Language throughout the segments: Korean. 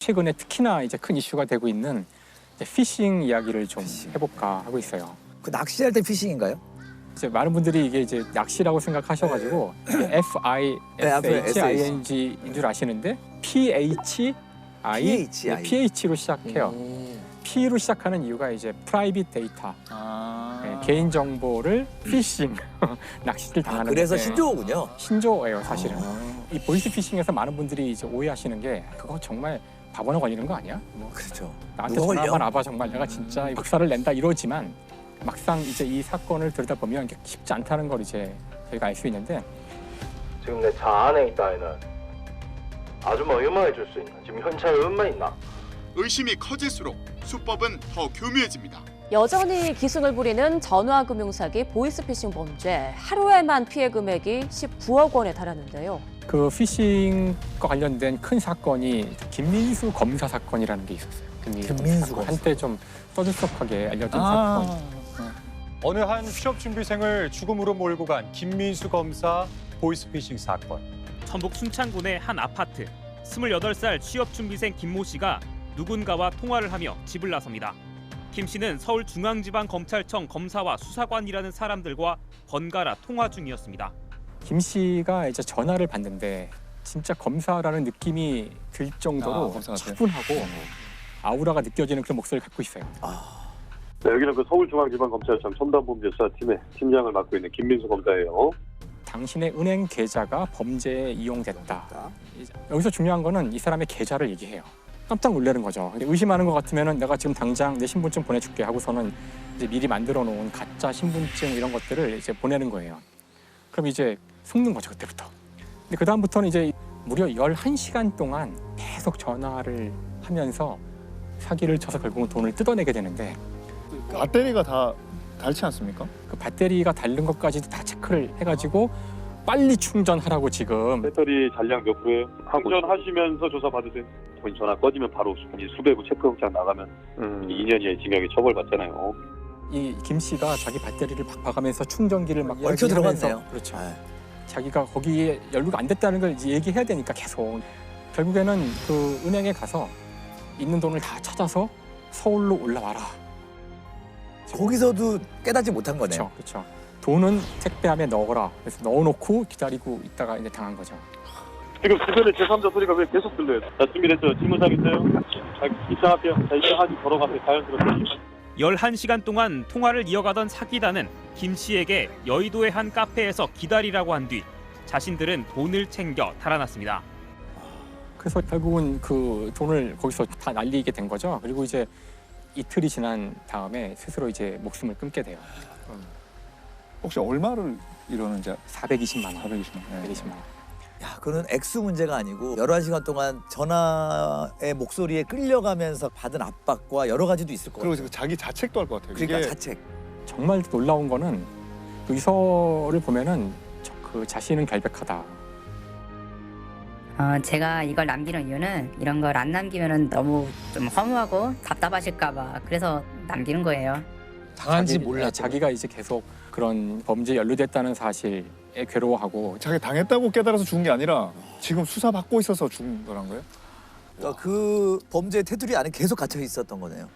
최근에 특히나 이제 큰 이슈가 되고 있는 이제 피싱 이야기를 좀 해볼까 하고 있어요. 그 낚시할 때 피싱인가요? 이제 많은 분들이 이게 이제 낚시라고 생각하셔가지고 FISHING인 줄 아시는데 PH로 시작해요. P로 시작하는 이유가 이제 프라이빗 데이터, 개인 정보를 피싱, 낚시를 당하는. 그래서 건데 신조어군요. 신조어예요, 사실은. 이 보이스 피싱에서 많은 분들이 이제 오해하시는 게 그거 정말 바보나 걸리는 거 아니야? 뭐 그렇죠. 나한테 누가 전화 걸려? 한번 와봐 정말 내가 진짜 박살을 낸다 이러지만 막상 이제 이 사건을 들여다보면 쉽지 않다는 걸 이제 저희가 알 수 있는데 지금 내 차 안에 있다 애는 아줌마 얼마에 줄 수 있나? 지금 현찰 얼마 있나? 의심이 커질수록 수법은 더 교묘해집니다. 여전히 기승을 부리는 전화금융사기 보이스피싱 범죄. 하루에만 피해 금액이 19억 원에 달하는데요. 그 피싱과 관련된 큰 사건이 김민수 검사 사건이라는 게 있었어요. 김민수 사건. 검사. 한때 좀 떠들썩하게 알려진 사건. 어느 한 취업준비생을 죽음으로 몰고 간 김민수 검사 보이스피싱 사건. 전북 순창군의 한 아파트. 28살 취업준비생 김모 씨가 누군가와 통화를 하며 집을 나섭니다. 김 씨는 서울중앙지방검찰청 검사와 수사관이라는 사람들과 번갈아 통화 중이었습니다. 김 씨가 이제 전화를 받는데 진짜 검사라는 느낌이 들 정도로 차분하고 아우라가 느껴지는 그런 목소리를 갖고 있어요. 네, 여기는 그 서울중앙지방검찰청 첨단범죄수사팀의 팀장을 맡고 있는 김민수 검사예요. 당신의 은행 계좌가 범죄에 이용됐다. 여기서 중요한 거는 이 사람의 계좌를 얘기해요. 깜짝 놀라는 거죠. 근데 의심하는 것 같으면은 내가 지금 당장 내 신분증 보내줄게 하고서는 이제 미리 만들어 놓은 가짜 신분증 이런 것들을 이제 보내는 거예요. 그럼 이제 속는 거죠, 그때부터. 근데 그 다음부터는 이제 무려 11시간 동안 계속 전화를 하면서 사기를 쳐서 결국은 돈을 뜯어내게 되는데 배터리가 다 닳지 않습니까? 그 배터리가 닳는 것까지도 다 체크를 해가지고 빨리 충전하라고 지금. 배터리 잔량 몇 프로예요? 충전하시면서 조사 받으세요. 본인 전화 꺼지면 바로 수배구 체크영장 나가면 2년 이하의 징역에 처벌받잖아요. 이 김 씨가 자기 배터리를 막 봐가면서 충전기를 막 얽혀 들어갔네요. 그렇죠. 네. 자기가 거기에 연루가 안 됐다는 걸 이제 얘기해야 되니까 계속. 결국에는 그 은행에 가서 있는 돈을 다 찾아서 서울로 올라와라. 거기서도 깨닫지 못한 거네요. 그렇죠, 그렇죠. 돈은 택배함에 넣어라. 그래서 넣어놓고 기다리고 있다가 이제 당한 거죠. 지금 주변에 제3자 소리가 왜 계속 들려요? 자, 준비됐어요. 질문상 있어요? 자, 입장할게요. 자, 입장하시 걸어가세요. 자연스럽게. 11시간 동안 통화를 이어가던 사기단은 김 씨에게 여의도의 한 카페에서 기다리라고 한 뒤 자신들은 돈을 챙겨 달아났습니다. 그래서 결국은 그 돈을 거기서 다 날리게 된 거죠. 그리고 이제 이틀이 지난 다음에 스스로 이제 목숨을 끊게 돼요. 혹시 얼마를 이러는지 420만 원. 420만 원. 420만 원. 야, 그거는 액수 문제가 아니고 11시간 동안 전화의 목소리에 끌려가면서 받은 압박과 여러 가지도 있을 것 그리고 같아요. 자기 자책도 할 것 같아요. 그러니까 이게 자책. 정말 놀라운 거는 그 유서를 보면은 그 자신은 결백하다. 제가 이걸 남기는 이유는 이런 걸 안 남기면 너무 좀 허무하고 답답하실까 봐 그래서 남기는 거예요. 당한지 몰랐죠. 자기가 이제 계속 그런 범죄에 연루됐다는 사실에 괴로워하고 자기 당했다고 깨달아서 죽은 게 아니라 지금 수사받고 있어서 죽은 거란 거예요? 그러니까 그 범죄의 테두리 안에 계속 갇혀 있었던 거네요.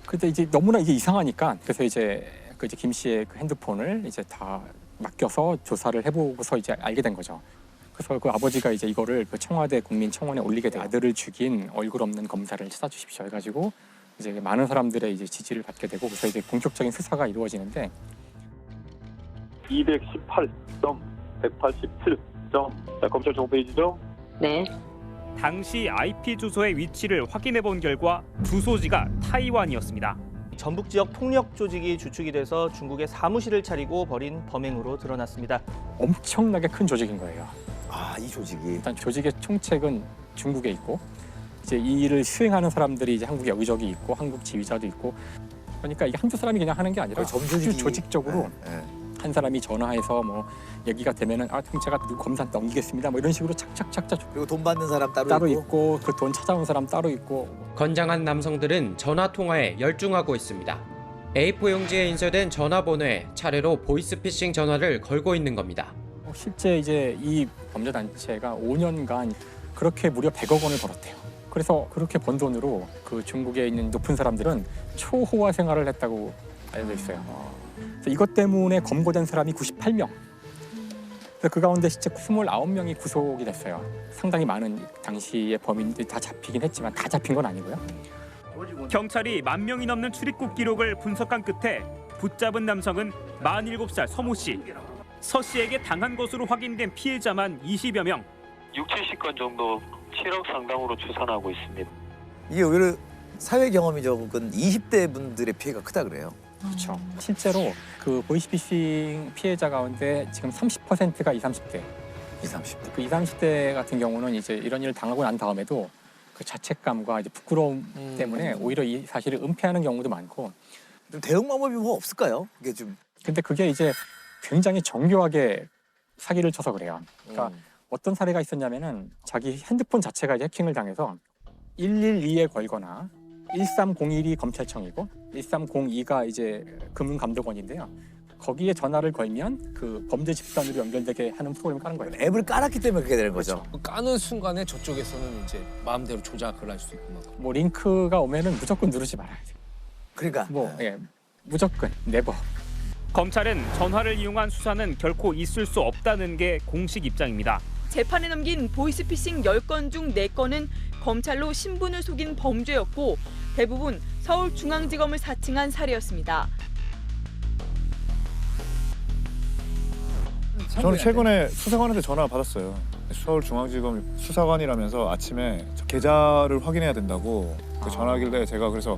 근데 이제 너무나 이게 이상하니까 그래서 이제 그 이제 김 씨의 그 핸드폰을 이제 다 맡겨서 조사를 해보고서 이제 알게 된 거죠. 그래서 그 아버지가 이제 이거를 그 청와대 국민청원에 올리게 돼. 아들을 죽인 얼굴 없는 검사를 찾아주십시오 해가지고 이제 많은 사람들의 이제 지지를 받게 되고 그래서 이제 본격적인 수사가 이루어지는데 218점, 187점. 자, 검찰 정페이지죠? 네. 당시 IP 주소의 위치를 확인해 본 결과 주소지가 타이완이었습니다. 전북 지역 폭력 조직이 주축이 돼서 중국에 사무실을 차리고 벌인 범행으로 드러났습니다. 엄청나게 큰 조직인 거예요. 아, 이 조직이. 일단 조직의 총책은 중국에 있고 이제 이 일을 수행하는 사람들이 이제 한국에 여기저기 있고 한국 지휘자도 있고 그러니까 이게 한두 사람이 그냥 하는 게 아니라 아주 조직적으로 한 사람이 전화해서 뭐 얘기가 되면은 그럼 제가 누구 검사 넘기겠습니다 뭐 이런 식으로 착착착착 그리고 돈 받는 사람 따로 있고 그 돈 찾아온 사람 따로 있고 건장한 남성들은 전화 통화에 열중하고 있습니다. A4 용지에 인쇄된 전화번호에 차례로 보이스피싱 전화를 걸고 있는 겁니다. 실제 이제 이 범죄 단체가 5년간 그렇게 무려 100억 원을 벌었대요. 그래서 그렇게 번 돈으로 그 중국에 있는 높은 사람들은 초호화 생활을 했다고 알려져 있어요. 그래서 이것 때문에 검거된 사람이 98명. 그 가운데 실제 29명이 구속이 됐어요. 상당히 많은 당시의 범인들이 다 잡히긴 했지만 다 잡힌 건 아니고요. 경찰이 10,000명이 넘는 출입국 기록을 분석한 끝에 붙잡은 남성은 47살 서모 씨. 서 씨에게 당한 것으로 확인된 피해자만 20여 명. 6, 70건 정도 7억 상당으로 추산하고 있습니다. 이게 오히려 사회 경험이 적은 20대 분들의 피해가 크다 그래요. 그렇죠. 실제로 그 보이스피싱 피해자 가운데 지금 30%가 20, 30대. 20, 30대. 그 20, 30대 같은 경우는 이제 이런 일을 당하고 난 다음에도 그 자책감과 이제 부끄러움 때문에 오히려 이 사실을 은폐하는 경우도 많고. 좀 대응 방법이 뭐 없을까요? 이게 좀. 근데 그게 이제 굉장히 정교하게 사기를 쳐서 그래요. 그러니까 어떤 사례가 있었냐면은 자기 핸드폰 자체가 이제 해킹을 당해서 112에 걸거나 1301이 검찰청이고 1302가 이제 금융감독원인데요. 거기에 전화를 걸면 그 범죄 집단으로 연결되게 하는 프로그램을 까는 거예요. 앱을 깔았기 때문에 그렇게 되는 거죠. 그 까는 순간에 저쪽에서는 이제 마음대로 조작을 할 수 있구나. 뭐 링크가 오면은 무조건 누르지 말아야 돼요. 그러니까 뭐 예, 무조건 네버. 검찰은 전화를 이용한 수사는 결코 있을 수 없다는 게 공식 입장입니다. 재판에 넘긴 보이스피싱 10건 중 4건은 검찰로 신분을 속인 범죄였고 대부분 서울중앙지검을 사칭한 사례였습니다. 저는 최근에 수사관한테 전화 받았어요. 서울중앙지검 수사관이라면서 아침에 저 계좌를 확인해야 된다고 전화하길래 제가 그래서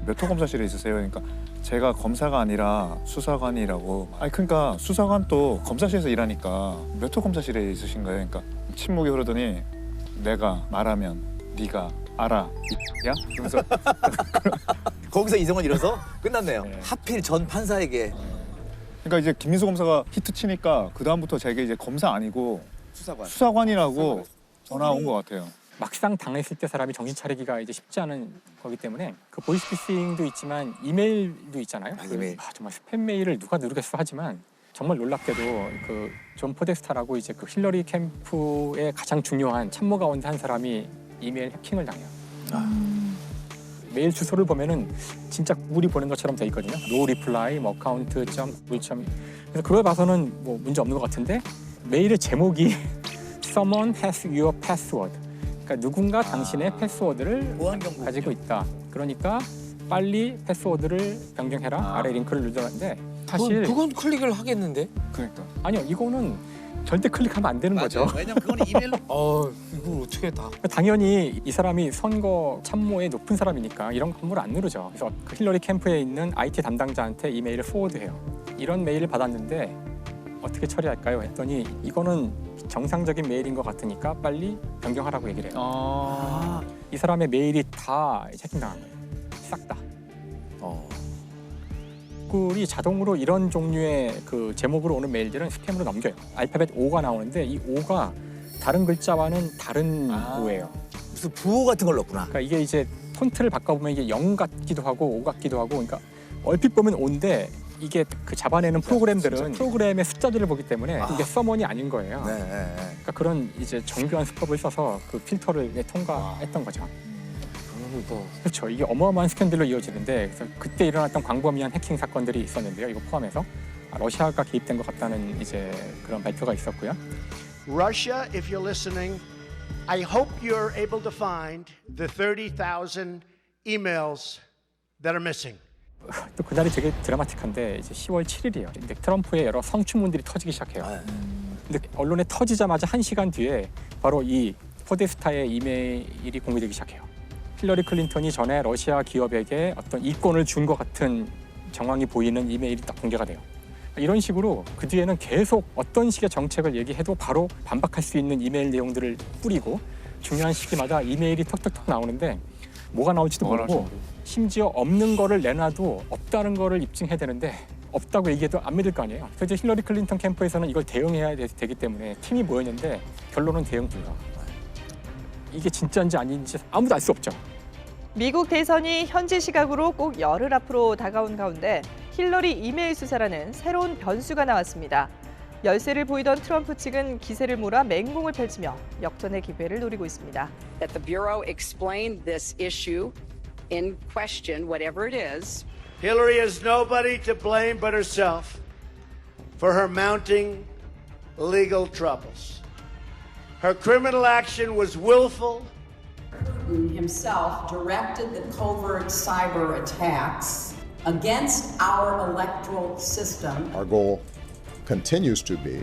몇 호 검사실에 있으세요? 그러니까 제가 검사가 아니라 수사관이라고. 아니 그러니까 수사관 또 검사실에서 일하니까 몇 호 검사실에 있으신 거예요? 그러니까 침묵이 흐르더니 내가 말하면 네가 알아 야? 그러면서 거기서 이성은 잃어서 끝났네요. 네. 하필 전 판사에게. 그러니까 이제 김민수 검사가 히트 치니까 그 다음부터 제가 이제 검사 아니고 수사관이라고 전화 온 것 같아요. 막상 당했을 때 사람이 정신 차리기가 이제 쉽지 않은 거기 때문에 그 보이스피싱도 있지만 이메일도 있잖아요. 이메일. 정말 스팸 메일을 누가 누르겠어 하지만 정말 놀랍게도 그 존 포데스타라고 이제 그 힐러리 캠프의 가장 중요한 참모 가운데 한 사람이 이메일 해킹을 당해요. 메일 주소를 보면은 진짜 우리 보낸 것처럼 돼 있거든요. no reply, 뭐 account 점 그래서 그걸 봐서는 뭐 문제 없는 것 같은데 메일의 제목이 someone has your password. 그러니까 누군가 당신의 패스워드를 가지고 있다. 그러니까 빨리 패스워드를 변경해라. 아래 링크를 누르는데 사실 그건 클릭을 하겠는데? 그러니까 아니요 이거는 절대 클릭하면 안 되는 거죠. 왜냐면 그건 이메일로. 이걸 어떻게 다? 당연히 이 사람이 선거 참모의 높은 사람이니까 이런 거 함부로 안 누르죠. 그래서 그 힐러리 캠프에 있는 IT 담당자한테 이메일을 포워드해요. 이런 메일을 받았는데 어떻게 처리할까요? 했더니 이거는 정상적인 메일인 것 같으니까 빨리 변경하라고 얘기를 해요. 이 사람의 메일이 다 해킹당한 거예요. 싹 다. 구글이 자동으로 이런 종류의 그 제목으로 오는 메일들은 스팸으로 넘겨요. 알파벳 O가 나오는데 이 O가 다른 글자와는 다른 O예요. 무슨 부호 같은 걸 넣었구나. 그러니까 이게 이제 폰트를 바꿔보면 이게 0 같기도 하고 5 같기도 하고 그러니까 얼핏 보면 O인데 이게 그 잡아내는 프로그램들은 프로그램의 숫자들을 보기 때문에 이게 서먼이 아닌 거예요. 그러니까 그런 이제 정교한 수법을 써서 그 필터를 통과했던 거죠. 그렇죠. 이게 어마어마한 스캔들로 이어지는데 그래서 그때 일어났던 광범위한 해킹 사건들이 있었는데요. 이거 포함해서 러시아가 개입된 것 같다는 이제 그런 발표가 있었고요. Russia, if you're listening, I hope you're able to find the 30,000 emails that are missing. 또 그날이 되게 드라마틱한데 이제 10월 7일이에요. 근데 트럼프의 여러 성추문들이 터지기 시작해요. 근데 언론에 터지자마자 1시간 뒤에 바로 이 포데스타의 이메일이 공개되기 시작해요. 힐러리 클린턴이 전에 러시아 기업에게 어떤 이권을 준 것 같은 정황이 보이는 이메일이 딱 공개가 돼요. 이런 식으로 그 뒤에는 계속 어떤 식의 정책을 얘기해도 바로 반박할 수 있는 이메일 내용들을 뿌리고 중요한 시기마다 이메일이 턱턱턱 나오는데 뭐가 나올지도 모르고 심지어 없는 거를 내놔도 없다는 거를 입증해야 되는데 없다고 얘기해도 안 믿을 거 아니에요. 그래서 힐러리 클린턴 캠프에서는 이걸 대응해야 되기 때문에 팀이 모였는데 결론은 대응 불가. 이게 진짜인지 아닌지 아무도 알 수 없죠. 미국 대선이 현지 시각으로 꼭 열흘 앞으로 다가온 가운데 힐러리 이메일 수사라는 새로운 변수가 나왔습니다. 열세를 보이던 트럼프 측은 기세를 몰아 맹공을 펼치며 역전의 기회를 노리고 있습니다. That the Bureau explain this issue in question, whatever it is. Hillary has nobody to blame but herself for her mounting legal troubles. Her criminal action was willful. Himself directed the covert cyber attacks against our electoral system. Our goal continues to be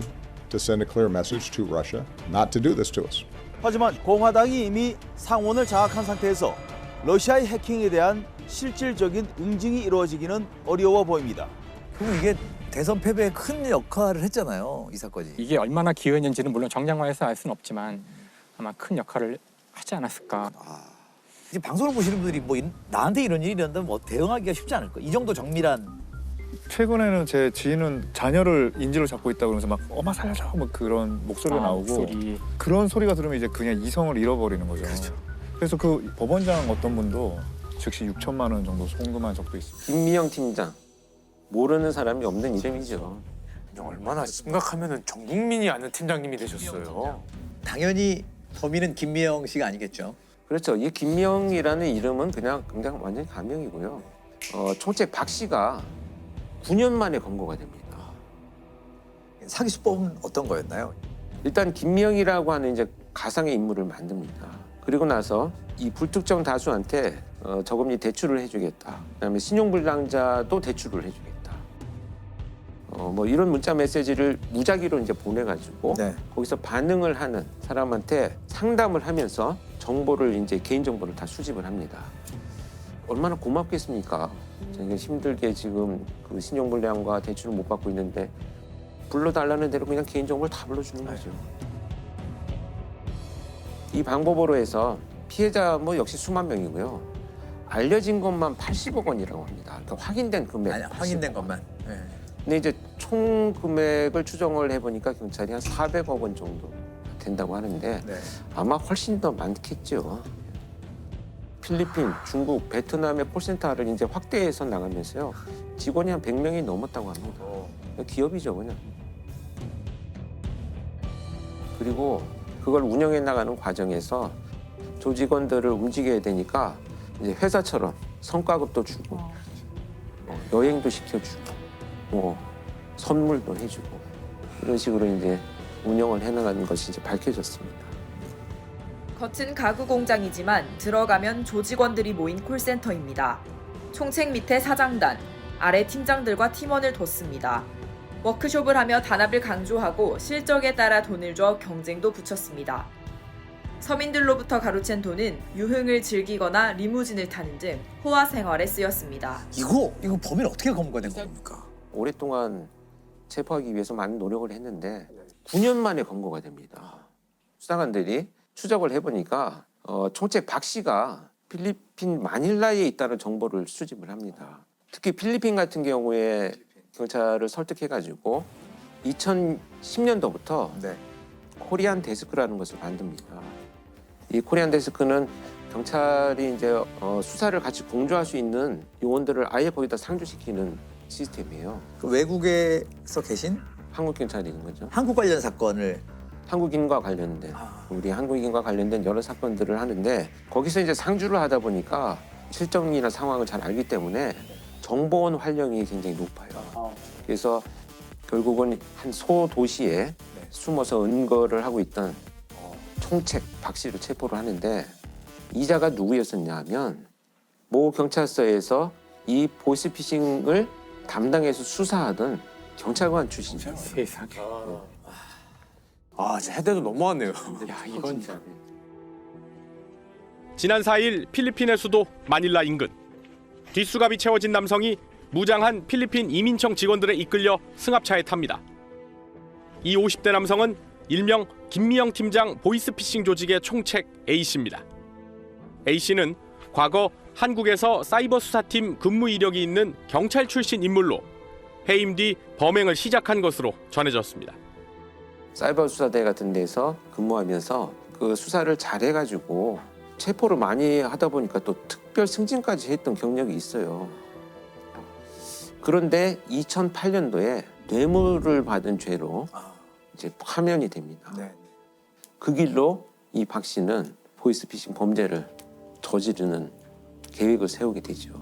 to send a clear message to Russia not to do this to us. 하지만 공화당이 이미 상원을 장악한 상태에서 러시아의 해킹에 대한 실질적인 응징이 이루어지기는 어려워 보입니다. 그리고 이게 대선 패배에 큰 역할을 했잖아요, 이 사건이. 이게 얼마나 기여했는지는 물론 정량화해서 알 수는 없지만 아마 큰 역할을 하지 않았을까. 이제 방송을 보시는 분들이 뭐 나한테 이런 일이 일어난다면 뭐 대응하기가 쉽지 않을 거예요. 이 정도 정밀한. 최근에는 제 지인은 자녀를 인질로 잡고 있다 그러면서 막 엄마 살려줘 뭐 그런 목소리가 나오고 그런 소리가 들으면 이제 그냥 이성을 잃어버리는 거죠. 그렇죠. 그래서 그 법원장 어떤 분도 즉시 6천만 원 정도 송금한 적도 있습니다. 김미영 팀장 모르는 사람이 없는 이름이죠. 얼마나 심각하면은 전 국민이 아는 팀장님이 되셨어요. 당연히 범인은 김미영 씨가 아니겠죠. 그렇죠. 이 김미영이라는 이름은 그냥 완전히 가명이고요. 총책 박 씨가 9년 만에 검거가 됩니다. 사기 수법은 어떤 거였나요? 일단 김미영이라고 하는 이제 가상의 인물을 만듭니다. 그리고 나서 이 불특정 다수한테 저금리 대출을 해주겠다. 그다음에 신용불량자도 대출을 해주겠다. 뭐 이런 문자 메시지를 무작위로 이제 보내가지고 거기서 반응을 하는 사람한테 상담을 하면서 정보를 이제 개인 정보를 다 수집을 합니다. 얼마나 고맙겠습니까? 저희가 힘들게 지금 그 신용불량과 대출을 못 받고 있는데 불러달라는 대로 그냥 개인 정보를 다 불러주는 거죠. 이 방법으로 해서 피해자 뭐 역시 수만 명이고요. 알려진 것만 80억 원이라고 합니다. 그러니까 확인된 금액. 확인된 것만. 네. 근데 이제 총 금액을 추정을 해보니까 경찰이 한 400억 원 정도 된다고 하는데 아마 훨씬 더 많겠죠. 필리핀, 중국, 베트남의 콜센터를 이제 확대해서 나가면서요. 직원이 한 100명이 넘었다고 합니다. 기업이죠, 그냥. 그리고 그걸 운영해 나가는 과정에서 조직원들을 움직여야 되니까 이제 회사처럼 성과급도 주고 여행도 시켜주고 선물도 해주고 이런 식으로 이제 운영을 해나가는 것이 이제 밝혀졌습니다. 겉은 가구 공장이지만 들어가면 조직원들이 모인 콜센터입니다. 총책 밑에 사장단, 아래 팀장들과 팀원을 뒀습니다. 워크숍을 하며 단합을 강조하고 실적에 따라 돈을 줘 경쟁도 붙였습니다. 서민들로부터 가로챈 돈은 유흥을 즐기거나 리무진을 타는 등 호화 생활에 쓰였습니다. 이거 범인 어떻게 검거된 겁니까? 오랫동안 체포하기 위해서 많은 노력을 했는데 9년 만에 검거가 됩니다. 수사관들이 추적을 해보니까 총책 박 씨가 필리핀 마닐라에 있다는 정보를 수집을 합니다. 특히 필리핀 같은 경우에 경찰을 설득해가지고 2010년도부터 코리안 데스크라는 것을 만듭니다. 이 코리안 데스크는 경찰이 이제 수사를 같이 공조할 수 있는 요원들을 아예 거기다 상주시키는 시스템이에요. 그 외국에서 계신? 한국 경찰인 거죠. 한국 관련 사건을 한국인과 관련된 우리 한국인과 관련된 여러 사건들을 하는데 거기서 이제 상주를 하다 보니까 실정이나 상황을 잘 알기 때문에 정보원 활용이 굉장히 높아요. 그래서 결국은 한 소도시에 숨어서 은거를 하고 있던 총책 박 씨를 체포를 하는데 이자가 누구였었냐 하면 모 경찰서에서 이 보이스피싱을 담당해서 수사하던 경찰관 출신이에요. 세상에. 진짜 해대도 너무하네요. 야, 이건 지난 4일 필리핀의 수도 마닐라 인근. 뒷수갑이 채워진 남성이 무장한 필리핀 이민청 직원들에 이끌려 승합차에 탑니다. 이 50대 남성은 일명 김미영 팀장 보이스피싱 조직의 총책 A씨입니다. A씨는 과거 한국에서 사이버 수사팀 근무 이력이 있는 경찰 출신 인물로 해임 뒤 범행을 시작한 것으로 전해졌습니다. 사이버 수사대 같은 데서 근무하면서 그 수사를 잘해가지고 체포를 많이 하다 보니까 또 특별 승진까지 했던 경력이 있어요. 그런데 2008년도에 뇌물을 받은 죄로 이제 파면이 됩니다. 네. 그 길로 이 박 씨는 보이스피싱 범죄를 저지르는 계획을 세우게 되죠.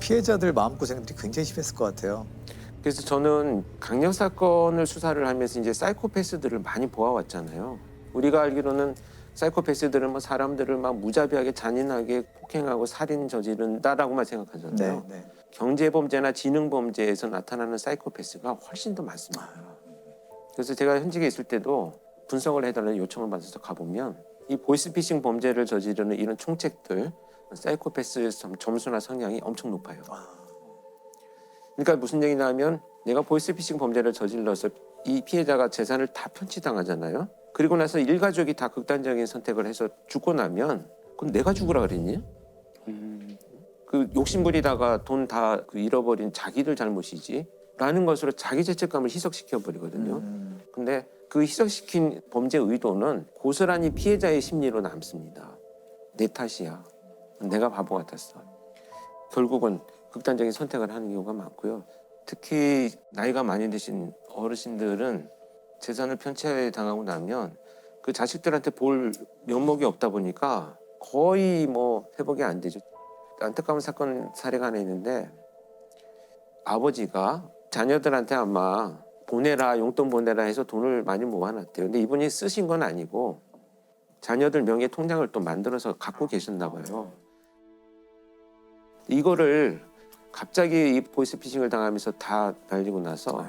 피해자들 마음고생들이 굉장히 심했을 것 같아요. 그래서 저는 강력 사건을 수사를 하면서 이제 사이코패스들을 많이 보아왔잖아요. 우리가 알기로는 사이코패스들은 뭐 사람들을 막 무자비하게 잔인하게 폭행하고 살인 저지른다라고만 생각하잖아요. 네, 네. 경제범죄나 지능범죄에서 나타나는 사이코패스가 훨씬 더 많습니다. 그래서 제가 현직에 있을 때도 분석을 해달라는 요청을 받아서 가보면 이 보이스피싱 범죄를 저지르는 이런 총책들 사이코패스 점수나 성향이 엄청 높아요. 그러니까 무슨 얘기냐면 내가 보이스피싱 범죄를 저질러서 이 피해자가 재산을 다 편취당하잖아요. 그리고 나서 일가족이 다 극단적인 선택을 해서 죽고 나면 그럼 내가 죽으라 그랬니? 그 욕심부리다가 돈 다 잃어버린 자기들 잘못이지 라는 것으로 자기 죄책감을 희석시켜 버리거든요. 근데 그 희석시킨 범죄 의도는 고스란히 피해자의 심리로 남습니다. 내 탓이야. 내가 바보 같았어. 결국은 극단적인 선택을 하는 경우가 많고요. 특히 나이가 많이 드신 어르신들은 재산을 편취당하고 나면 그 자식들한테 볼 면목이 없다 보니까 거의 뭐 회복이 안 되죠. 안타까운 사건 사례가 하나 있는데 아버지가 자녀들한테 아마 보내라, 용돈 보내라 해서 돈을 많이 모아놨대요. 근데 이분이 쓰신 건 아니고 자녀들 명의 통장을 또 만들어서 갖고 계셨나 봐요. 이거를 갑자기 이 보이스피싱을 당하면서 다 날리고 나서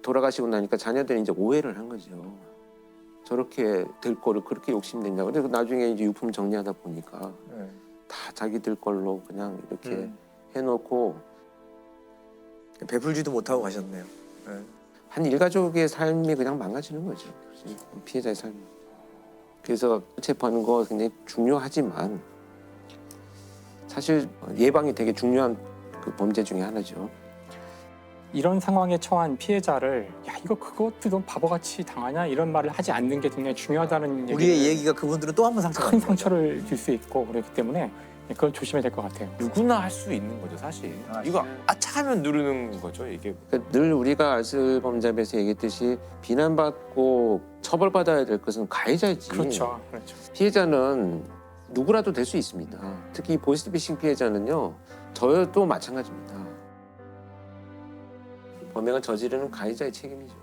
돌아가시고 나니까 자녀들이 이제 오해를 한 거죠. 저렇게 될 거를 그렇게 욕심냈냐고. 근데 나중에 이제 유품 정리하다 보니까 다 자기들 걸로 그냥 이렇게 해놓고 베풀지도 못하고 가셨네요. 네. 한 일가족의 삶이 그냥 망가지는 거죠. 피해자의 삶이. 그래서 체포하는 거 굉장히 중요하지만 사실 예방이 되게 중요한 그 범죄 중에 하나죠. 이런 상황에 처한 피해자를 야 이거 그것도 좀 바보같이 당하냐 이런 말을 하지 않는 게 굉장히 중요하다는 우리의 얘기가 그분들은 또 한 번 큰 상처를 줄 수 있고 그렇기 때문에 그걸 조심해야 될 것 같아요. 누구나 할 수 있는 거죠, 사실. 이거 아차하면 누르는 거죠, 이게. 그러니까 늘 우리가 아슬범잡에서 얘기했듯이 비난받고 처벌받아야 될 것은 가해자이지. 그렇죠, 그렇죠. 피해자는 누구라도 될 수 있습니다. 특히 보이스피싱 피해자는요, 저도 마찬가지입니다. 범행을 저지르는 가해자의 책임이죠.